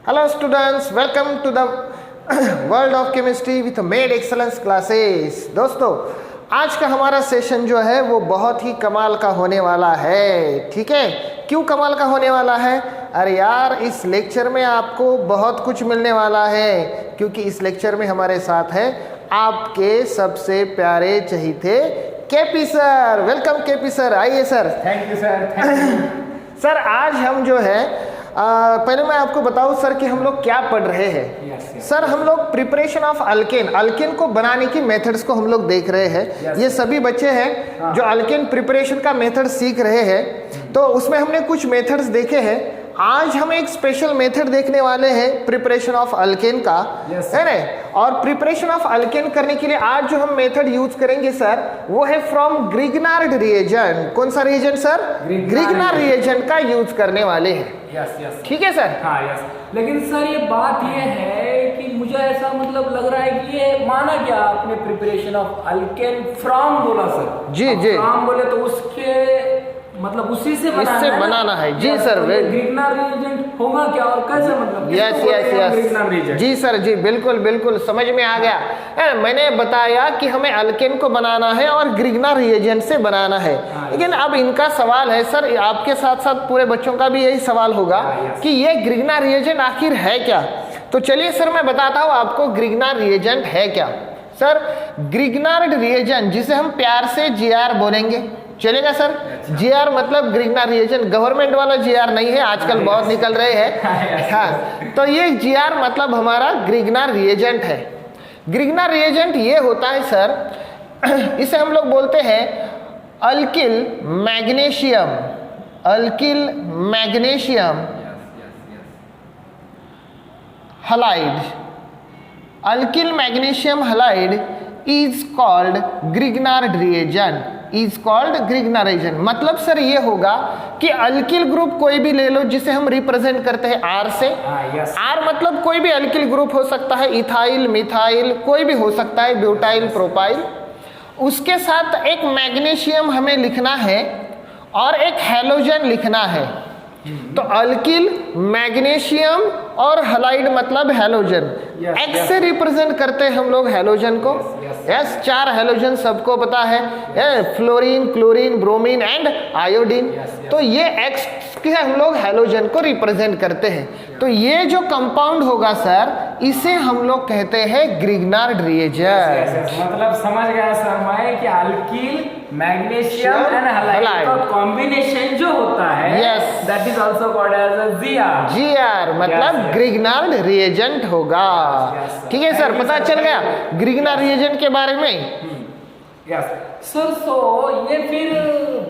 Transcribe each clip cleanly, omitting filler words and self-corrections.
Hello students, welcome to the world of chemistry with made excellence classes। दोस्तों, आज का हमारा सेशन जो है वो बहुत ही कमाल का होने वाला है। ठीक है, क्यों कमाल का होने वाला है? अरे यार, इस लेक्चर में आपको बहुत कुछ मिलने वाला है, क्योंकि इस लेक्चर में हमारे साथ है आपके सबसे प्यारे चहीते KP sir. Welcome KP sir, आइए sir. Thank you sir, thank you. Sir आज हम जो है पहले मैं आपको बताऊं सर कि हम लोग क्या पढ़ रहे हैं। सर हम लोग प्रिपरेशन ऑफ अल्केन को बनाने की मेथड्स को हम लोग देख रहे हैं। ये सभी बच्चे हैं जो अल्केन प्रिपरेशन का मेथड सीख रहे हैं, तो उसमें हमने कुछ मेथड्स देखे हैं। आज हम एक स्पेशल मेथड देखने वाले हैं प्रिपरेशन ऑफ अल्केन का, है ना। और प्रिपरेशन ऑफ अल्केन करने के लिए आज जो हम मेथड यूज करेंगे सर वो है फ्रॉम ग्रिग्नार्ड रिएजेंट। कौन सा रिएजेंट सर? ग्रिग्नार्ड रिएजेंट का यूज करने वाले हैं। यस ठीक है सर। हाँ यस। लेकिन सर ये बात ये है कि मुझे ऐसा मतलब लग रहा है कि ये माना क्या आपने प्रिपरेशन ऑफ अल्केन फ्रॉम बोला सर? जी जी, फ्रॉम बोले तो उसके मतलब उसी से बनाना है। जी सर, ग्रिग्नार्ड रिएजेंट होगा क्या और कैसे मतलब? यस जी सर, जी बिल्कुल बिल्कुल समझ में आ गया। मैंने बताया कि हमें अल्केन को बनाना है और ग्रिग्नार्ड रिएजेंट से बनाना है। लेकिन अब इनका सवाल है सर, आपके साथ साथ पूरे बच्चों का भी यही सवाल होगा कि ये ग्रिग्नार्ड रिएजेंट आखिर है क्या। तो चलिए सर मैं बताता हूँ आपको ग्रिग्नार्ड रिएजेंट है क्या। सर ग्रिग्नार्ड रिएजेंट जिसे हम प्यार से जीआर बोलेंगे, चलेगा सर? जीआर मतलब ग्रिग्नार्ड रिएजेंट, गवर्नमेंट वाला जीआर नहीं है, आजकल बहुत निकल रहे हैं। हाँ, तो ये जीआर मतलब हमारा ग्रिग्नार्ड रिएजेंट है। ग्रिग्नार्ड रिएजेंट ये होता है सर, इसे हम लोग बोलते हैं alkyl magnesium. Alkyl magnesium halide. Alkyl magnesium halide is called Grignard reagent. Is called Grignard reagent मतलब सर ये होगा कि अल्किल ग्रुप कोई भी ले लो जिसे हम रिप्रेजेंट करते हैं आर से। आर मतलब कोई भी अल्किल ग्रुप हो सकता है, इथाइल, मिथाइल, कोई भी हो सकता है, ब्यूटाइल, प्रोपाइल। उसके साथ एक मैग्नीशियम हमें लिखना है और एक हैलोजन लिखना है। तो अल्किल, मैग्नीशियम और हलाइड मतलब हैलोजन। एक्स से रिप्रेजेंट करते हैं हम लोग हैलोजन को। यस, 4 हैलोजन सबको पता है, fluorine, chlorine, bromine and iodine. तो ये एक्स के हम लोग हैलोजन को रिप्रेजेंट करते हैं। तो ये जो कंपाउंड होगा सर इसे हम लोग कहते हैं ग्रिग्नार्ड रिएजेंट। मतलब समझ गया सर मैं कि अल्किल, मैग्नीशियम एंड हलाइड का कॉम्बिनेशन जो होता है, yes, that is also called as a GR. GR मतलब ग्रिग्नार्ड रिएजेंट होगा। ठीक है सर, पता चल गया ग्रिग्नार्ड रिएजेंट के बारे में। यस सर, सो ये फिर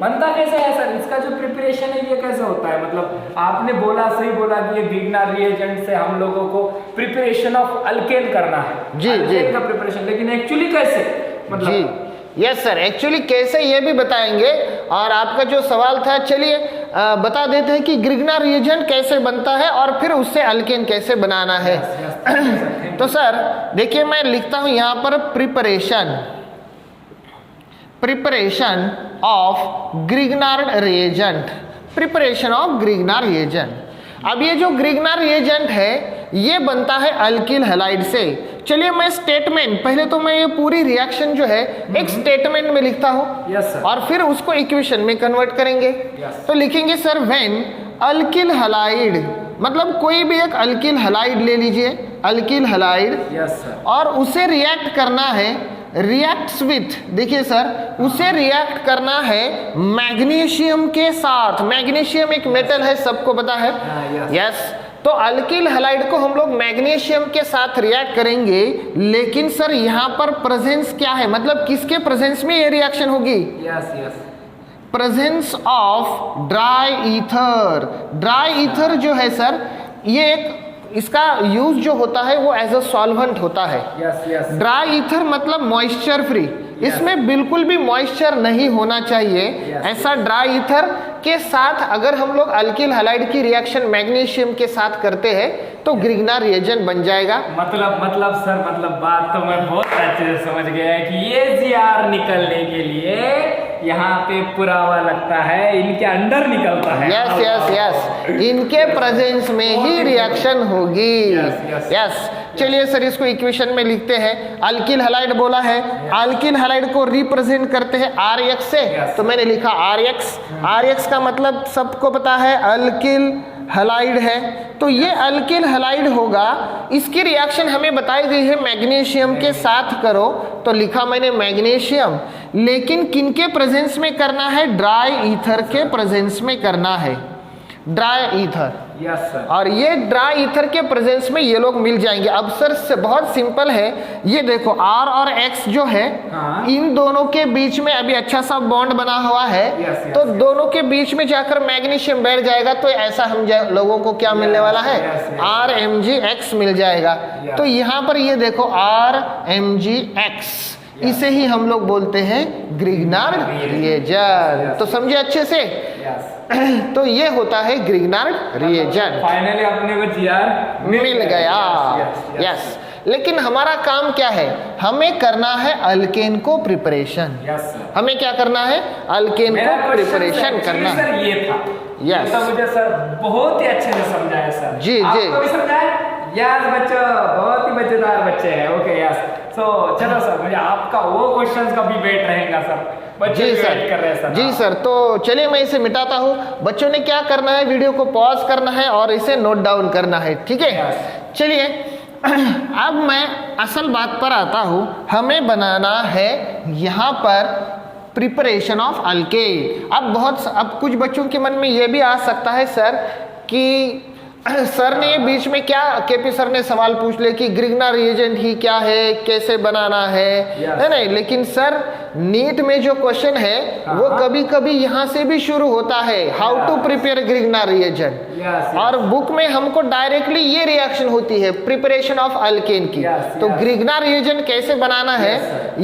बनता कैसे है सर? इसका जो प्रिपरेशन है ये कैसे होता है? मतलब आपने बोला, सही बोला कि ये ग्रिग्नार्ड रिएजेंट से हम लोगों को प्रिपरेशन ऑफ अल्केन करना है। जी जी का प्रिपरेशन, लेकिन एक्चुअली कैसे मतलब? जी यस सर, एक्चुअली कैसे ये भी बताएंगे। और आपका जो सवाल था, चलिए बता देते हैं कि ग्रिग्नार्ड रिएजेंट कैसे बनता है और फिर उससे अल्केन कैसे बनाना है। तो सर देखिए मैं लिखता हूं यहां पर preparation of Grignard reagent. Preparation of Grignard reagent. अब ये जो ग्रिग्नार्ड रिएजेंट है ये बनता है अल्किल हैलाइड से। चलिए मैं स्टेटमेंट, पहले तो मैं ये पूरी रिएक्शन जो है एक स्टेटमेंट में लिखता हूं। Yes sir. और फिर उसको इक्वेशन में कन्वर्ट करेंगे। तो लिखेंगे सर व्हेन अल्किल हैलाइड, मतलब कोई भी एक अल्किल हैलाइड ले लीजिए, अल्किल हैलाइड। Yes sir. और उसे रिएक्ट करना है, रिएक्ट्स विथ, देखिए सर उसे रिएक्ट करना है मैग्नीशियम के साथ। मैग्नीशियम एक मेटल है, सबको पता है। यस, तो अल्किल हैलाइड को हम लोग मैग्नीशियम के साथ रिएक्ट करेंगे। लेकिन सर यहाँ पर प्रेजेंस क्या है, मतलब किसके प्रेजेंस में ये रिएक्शन होगी? Yes yes, presence of dry ether. Dry ether जो है सर ये एक, इसका यूज जो होता है वो एज अ सॉल्वेंट होता है। Yes yes. ड्राई ईथर मतलब मॉइस्चर फ्री, इसमें बिल्कुल भी मॉइस्चर नहीं होना चाहिए। ऐसा ड्राई ईथर के साथ अगर हम लोग अल्किल हैलाइड की रिएक्शन मैग्नीशियम के साथ करते हैं तो ग्रिग्नार रिएजेंट बन जाएगा। मतलब सर, मतलब बात तो मैं बहुत अच्छे से समझ गया है कि ये Gr निकलने के लिए यहाँ पे पुरावा लगता है, इनके अंदर निकलता है। यस यस यस, इनके प्रेजेंस में ही रिएक्शन होगी। यस, चलिए सर इसको इक्वेशन में लिखते हैं। अल्किल हैलाइड बोला है, अल्किल हैलाइड को रिप्रेजेंट करते हैं RX से, तो मैंने लिखा RX। RX का मतलब सबको पता है अल्किल हैलाइड है, तो ये अल्किल हैलाइड होगा। इसकी रिएक्शन हमें बताई गई है मैग्नीशियम के साथ करो, तो लिखा मैंने मैग्नीशियम, लेकिन किनके प्रेजेंस में करना है? ड्राई ईथर के प्रेजेंस में करना है, ड्राई ईथर। Yes sir. और ये ड्राई ईथर के प्रेजेंस में ये लोग मिल जाएंगे। अब सर से बहुत सिंपल है, ये देखो R और X जो है, इन दोनों के बीच में अभी अच्छा सा बॉन्ड बना हुआ है, तो दोनों के बीच में जाकर मैग्नीशियम बैठ जाएगा, तो ऐसा हम लोगों को क्या मिलने वाला है? RMgX मिल जाएगा। तो यहाँ पर ये देखो RMgX, इसे ही हम लोग बोलते हैं ग्रिग्नार्ड रिएजेंट। तो समझे अच्छे से? तो ये होता है ग्रिग्नार्ड रिएजेंट। फाइनली अपने को Gr मिल गया। यस, लेकिन हमारा काम क्या है? हमें करना है अल्केन को प्रिपरेशन। हमें क्या करना है? अल्केन को प्रिपरेशन करना है। सर ये था, यस, तो मुझे सर बहुत ही अच्छे से समझाया सर। जी जी, आपको भी समझाया? यस बच्चों, बहुत ही मजेदार बच्चे हैं। ओके यस, तो चलो सर, मुझे आपका वो क्वेश्चंस का भी वेट रहेगा सर। बच्चे जी वेट कर रहे हैं सर। जी सर, तो चलिए मैं इसे मिटाता हूँ। बच्चों ने क्या करना है? वीडियो को पॉज करना है और इसे नोट डाउन करना है, ठीक है? चलिए अब मैं असल बात पर आता हूँ। हमें बनाना है यहाँ पर प्रिपरेशन ऑफ अल्केन। अब कुछ बच्चों के मन में ये भी आ सकता है सर कि सर ने बीच में क्या केपी सर ने सवाल पूछ ले कि ग्रिग्नार रिएजेंट ही क्या है, कैसे बनाना है, नहीं, लेकिन सर नीट में जो क्वेश्चन है वो कभी कभी यहाँ से भी शुरू होता है, हाउ टू प्रिपेयर ग्रिग्नार रिएजेंट, और बुक में हमको डायरेक्टली ये रिएक्शन होती है प्रिपरेशन ऑफ अल्केन की। तो ग्रिग्नार रिएजेंट कैसे बनाना है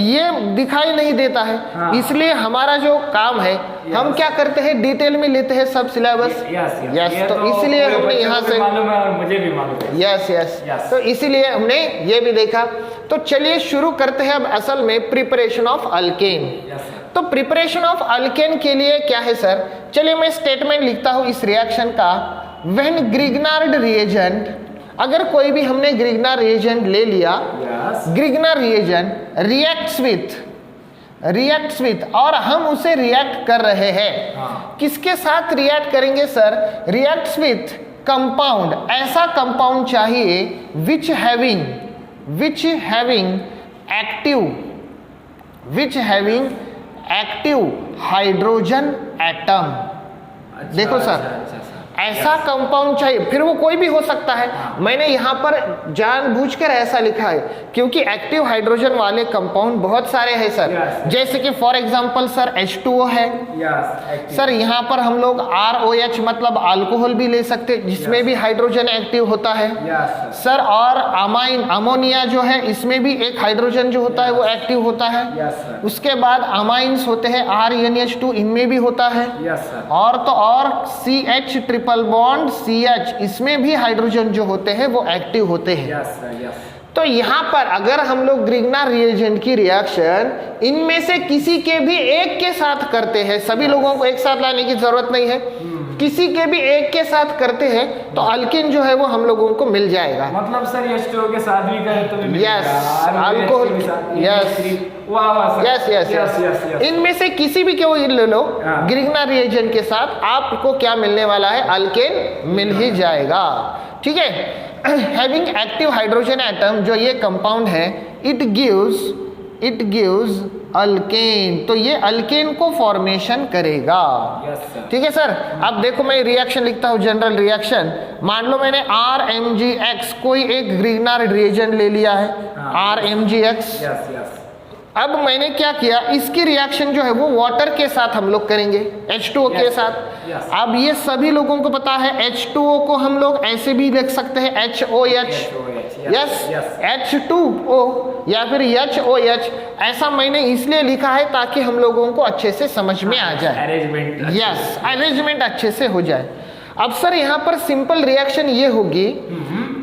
ये दिखाई नहीं देता है, इसलिए हमारा जो काम है हम क्या करते हैं? डिटेल में लेते हैं सब सिलेबस। यस, तो इसलिए हमने यहाँ से मालूम है और मुझे भी मालूम है। यस, तो इसीलिए हमने ये भी देखा। तो चलिए शुरू करते हैं अब असल में प्रिपरेशन ऑफ अल्केन। तो प्रिपरेशन ऑफ अल्केन के लिए क्या है सर? चलिए मैं स्टेटमेंट लिखता हूँ इस रिएक्शन का। व्हेन ग्रिग्नार्ड रिएजेंट, अगर कोई भी हमने ग्रिग्नार रिएजेंट ले लिया, ग्रिग्नार रिएजेंट रिएक्ट्स विथ और हम उसे रिएक्ट कर रहे हैं, किसके साथ रिएक्ट करेंगे सर? रिएक्ट्स विथ कंपाउंड, ऐसा कंपाउंड चाहिए which having active hydrogen atom. देखो सर, ऐसा कंपाउंड चाहिए, फिर वो कोई भी हो सकता है। मैंने यहाँ पर जानबूझकर ऐसा लिखा है क्योंकि एक्टिव हाइड्रोजन वाले कंपाउंड बहुत सारे हैं सर। जैसे कि फॉर एग्जांपल सर H2O है। सर यहाँ पर हम लोग ROH मतलब अल्कोहल भी ले सकते, जिसमें भी हाइड्रोजन एक्टिव होता है सर। और अमोनिया जो है, इसमें भी एक हाइड्रोजन जो होता है वो एक्टिव होता है। उसके बाद अमाइंस होते हैं RNH2, इनमें भी होता है। और तो और CH ट्रिपल बॉन्ड CH, इसमें भी हाइड्रोजन जो होते हैं वो एक्टिव होते हैं। तो यहाँ पर अगर हम लोग ग्रिग्नार रिएजेंट की रिएक्शन इनमें से किसी के भी एक के साथ करते हैं, सभी लोगों को एक साथ लाने की जरूरत नहीं है, किसी के भी एक के साथ करते हैं, तो अल्केन जो है वो हम लोगों को मिल जाएगा। मतलब सर H2O के साथ भी करें तो भी यस, अल्कोहल, यस, इनमें से किसी भी को ले लो, ग्रिग्नार रिएजेंट के साथ आपको क्या मिलने वाला है? अल्केन मिल ही जाएगा, ठीक है? हैविंग एक्टिव हाइड्रोजन एटम, जो ये कंपाउंड है, इट गिव्स अल्केन, तो ये अल्केन को फॉर्मेशन करेगा। ठीक है सर। अब देखो मैं रिएक्शन लिखता हूँ, जनरल रिएक्शन। मान लो मैंने RMgX कोई एक ग्रिग्नार रिएजेंट ले लिया है, RMgX। अब मैंने क्या किया, इसकी रिएक्शन जो है वो वाटर के साथ हम लोग करेंगे, H2O के साथ। अब ये सभी लोगों को पता है H2O को हम लोग ऐसे भी लिख सकते हैं HOH, यस H2O या फिर HOH, ऐसा मैंने इसलिए लिखा है ताकि हम लोगों को अच्छे से समझ में आ जाए, अरेंजमेंट। यस अरेंजमेंट अच्छे से हो जाए। अब सर यहाँ पर सिंपल रिएक्शन ये होगी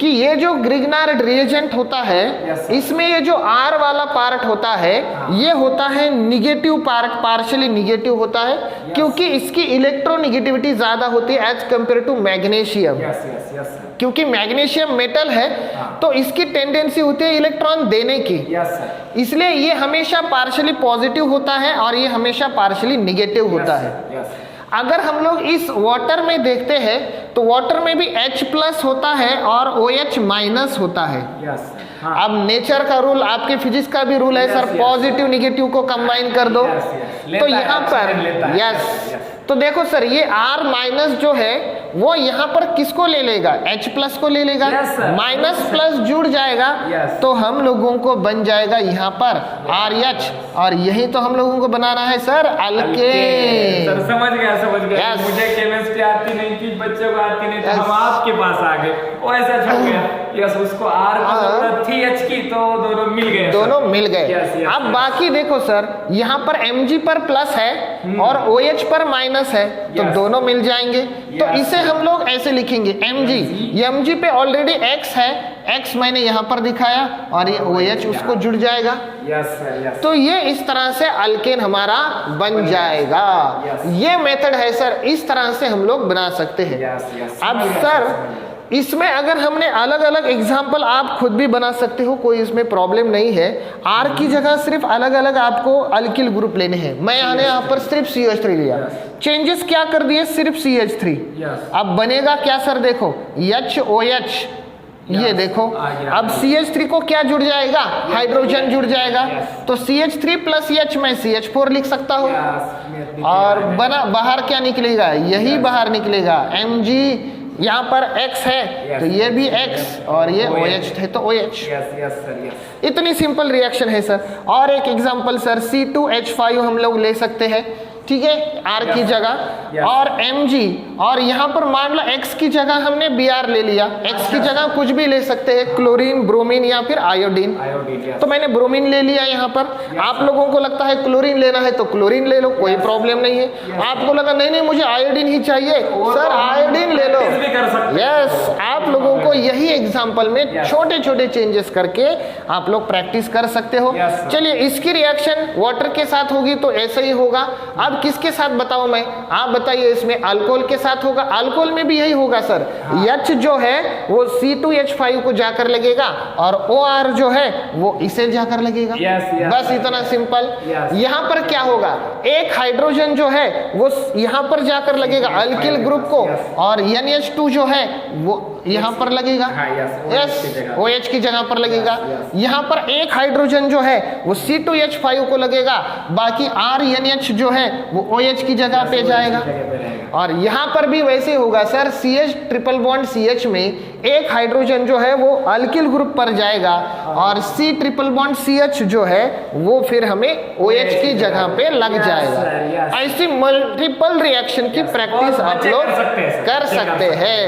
कि ये जो ग्रिग्नार्ड रिएजेंट होता है, Yes, sir. इसमें ये जो R वाला पार्ट होता है, ये होता है निगेटिव पार्ट, पार्शियली निगेटिव होता है, क्योंकि इसकी इलेक्ट्रोनिगेटिविटी ज्यादा होती है as compare to magnesium. Yes yes yes sir. क्योंकि मैग्नीशियम मेटल है तो इसकी टेंडेंसी होती है इलेक्ट्रॉन देने की, यस सर। इसलिए ये हमेशा पार्शियली पॉजिटिव होता है और ये हमेशा पार्शियली निगेटिव होता है। यस। अगर हम लोग इस वाटर में देखते हैं तो वाटर में भी H प्लस होता है और OH माइनस होता है। यस। अब नेचर का रूल, आपके फिजिक्स का भी रूल है Yes, sir, yes. Positive negative को कंबाइन कर दो। Yes, yes. तो लेता है, यहाँ पर लेता है। Yes Yes. तो देखो सर, ये R माइनस जो है वो यहाँ पर किसको ले लेगा, H प्लस को ले लेगा, Yes, sir. माइनस प्लस जुड़ जाएगा, Yes. तो हम लोगों को बन जाएगा यहाँ पर RH, और यही तो हम लोगों को बनाना है सर अल्केन। सर समझ गया। Yes. मुझे केमिस्ट्री आती नहीं थी, बच्चों को आती नहीं, तो Yes. हम आपके पास आ गए, वो ऐसा छूट गया। यस, उसको R की जरूरत थी, H की, तो दोनों मिल गए। दोनों मिल गए। Yes, yes, अब yes. बाकी देखो सर, यहाँ पर Mg पर प्लस है और OH पर माइनस है, तो Yes. दोनों मिल जाएंगे। तो Yes. इसे हम लोग ऐसे लिखेंगे Mg पे ऑलरेडी X है, X मैंने यहाँ पर दिखाया और ये OH उसको जुड़ जाएगा। Yes sir, yes. तो ये इस तरह से अल्केन हमारा बन जाएगा। Yes. ये मेथड है सर, इस तरह से हम लोग बना सकते हैं। Yes yes. अब सर इसमें अगर हमने अलग अलग एग्जाम्पल, आप खुद भी बना सकते हो, कोई इसमें प्रॉब्लम नहीं है। R की जगह सिर्फ अलग अलग आपको अल्किल ग्रुप लेने हैं। मैं यहाँ पर सिर्फ CH3 लिया, चेंजेस क्या कर दिए, सिर्फ CH3। Yes. अब बनेगा क्या सर, देखो HOH, ये देखो अब CH3 को क्या जुड़ जाएगा, हाइड्रोजन जुड़ जाएगा, तो CH3 प्लस H मैं CH4 लिख सकता हूँ। और बना बाहर क्या निकलेगा, यही बाहर निकलेगा Mg, यहाँ पर X है तो ये भी X और ये OH है तो OH। Yes yes sir, yes. इतनी सिंपल रिएक्शन है सर। और एक एग्जांपल सर C2H5 हम लोग ले सकते हैं, ठीक है, R की जगह, और Mg, और यहाँ पर मान लो X की जगह हमने Br ले लिया, X की जगह कुछ भी ले सकते हैं, क्लोरीन, ब्रोमीन या फिर आयोडीन। तो मैंने ब्रोमीन ले लिया यहाँ पर। आप लोगों को लगता है क्लोरीन लेना है तो क्लोरीन ले लो, कोई प्रॉब्लम नहीं है। आपको लगा नहीं नहीं मुझे आयोडीन ही चाहिए, सर आयोडीन ले लो। यस, आप लोगों को यही एग्जाम्पल में छोटे छोटे चेंजेस करके आप लोग प्रैक्टिस कर सकते हो। चलिए, इसकी रिएक्शन वाटर के साथ होगी तो ऐसा ही होगा। अब किसके साथ बताऊं मैं, आप बताइए। इसमें अल्कोहल के साथ होगा, अल्कोहल में भी यही होगा सर। H जो है वो C2H5 को जाकर लगेगा और OR जो है वो इसे जाकर लगेगा। बस इतना सिंपल। यहाँ पर क्या होगा, एक हाइड्रोजन जो है वो यहाँ पर जाकर लगेगा अल्किल ग्रुप को, और NH2 जो है वो यहाँ पर लगेगा, यस OH की जगह पर लगेगा। यहाँ पर एक हाइड्रोजन जो है वो C2H5 को लगेगा, बाकी RNH जो है वो OH की जगह पे जाएगा। और यहाँ पर भी वैसे होगा sir, CH triple bond CH में एक हाइड्रोजन जो है वो अल्किल ग्रुप पर जाएगा और C ट्रिपल बॉन्ड CH जो है वो फिर हमें OH की जगह पे लग जाएगा। ऐसी मल्टीपल रिएक्शन की प्रैक्टिस आप लोग कर सकते हैं।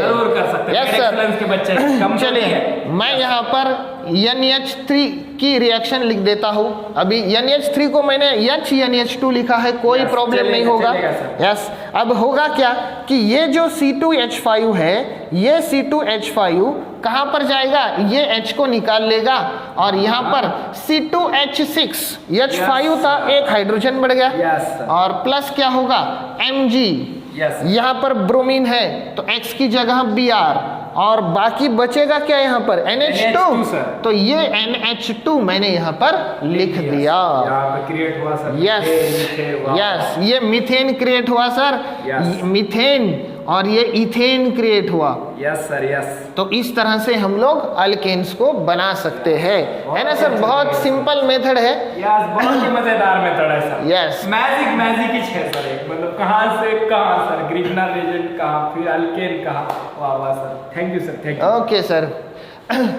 Yes sir. चलिए, मैं यहाँ पर NH3 की रिएक्शन लिख देता हूँ। अभी NH3 को मैंने NH2 लिखा है, कोई प्रॉब्लम नहीं होगा। यस, अब होगा क्या कि ये जो C2H5 है, ये C2H5 कहाँ पर जाएगा, ये H को निकाल लेगा और यहाँ पर C2H6 H5 था, एक हाइड्रोजन बढ़ गया, और प्लस क्या होगा Mg, यहाँ पर ब्रोमीन है तो X की जगह Br, और बाकी बचेगा क्या यहाँ पर NH2, तो ये NH2 मैंने यहाँ पर लिख दिया। यस यस, ये मीथेन क्रिएट हुआ सर, मीथेन, और ये इथेन क्रिएट हुआ। Yes sir, yes. तो इस तरह से हम लोग अल्केन्स को बना सकते हैं, है ना सर। बहुत सिंपल मेथड है। यस, बहुत ही मजेदार मेथड है सर। यस, मैजिक ही है सर, मतलब कहाँ से कहाँ सर, ग्रिग्नार रिएजेंट कहाँ, फिर अल्केन कहाँ। वाह वाह sir, thank you sir, thank you. Okay sir.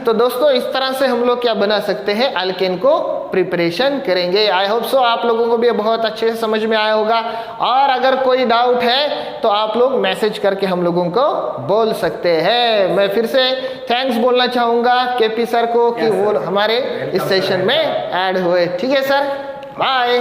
तो दोस्तों, इस तरह से हम लोग क्या बना सकते हैं, अल्केन को प्रिपरेशन करेंगे। आई होप सो आप लोगों को भी बहुत अच्छे से समझ में आया होगा, और अगर कोई डाउट है तो आप लोग मैसेज करके हम लोगों को बोल सकते हैं। मैं फिर से थैंक्स बोलना चाहूँगा केपी सर को कि वो हमारे इस सेशन में ऐड हुए। ठीक है सर, बाय।